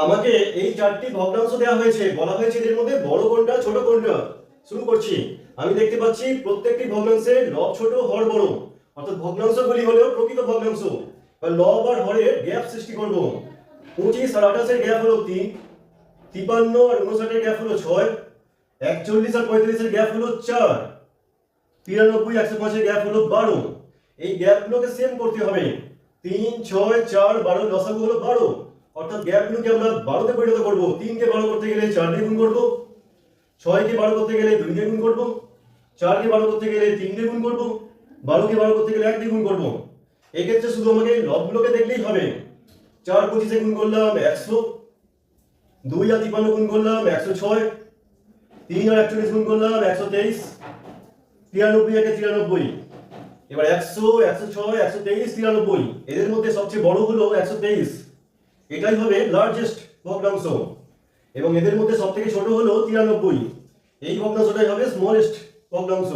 আমাকে এই চারটি ভগ্নাংশ দেওয়া হয়েছে, বলা হয়েছে এদের মধ্যে বড় কোনটা ছোট কোনটা। শুরু করছি। আমি দেখতে পাচ্ছি প্রত্যেকটি ভগ্নাংশের লব ছোট হর বড়, অর্থাৎ ভগ্নাংশগুলি হলো প্রকৃত ভগ্নাংশ। লব আর হরের গ্যাপ সৃষ্টি করব। 25 আর 28 এর গ্যাপ হলো 3, 53 আর 59 এর গ্যাপ হলো 6, 41 আর 35 এর গ্যাপ হলো 4, 93 105 এর গ্যাপ হলো 12। এই গ্যাপগুলোকে সেম করতে হবে। 3 6 4 12 লসাগু হলো 12, অর্থাৎ গ্যাপগুলোকে আমরা 12 তে পরিণত করব। 3 কে 12 করতে গেলে 4 দিয়ে গুণ করব, 6 কে 12 করতে গেলে 2 দিয়ে গুণ করব, 4 কে 12 করতে গেলে 3 দিয়ে গুণ করব, 12 কে 12 করতে গেলে 1 দিয়ে গুণ করব। এই ক্ষেত্রে শুধু আমাকে লবগুলোকে দেখলেই হবে। 4 25 এ গুণ করলাম 100, 2 আর 53 গুণ করলাম 106, 3 আর 41 গুণ করলাম 123, 93 একে 93। এবার 100 106 123 93, এদের মধ্যে সবচেয়ে বড় হলো 123, এটাই হবে লার্জেস্ট ভগ্নাংশ। এবং এদের মধ্যে সবথেকে ছোট হলো 93, এই ভগ্নাংশটাই হবে স্মলেস্ট ভগ্নাংশ।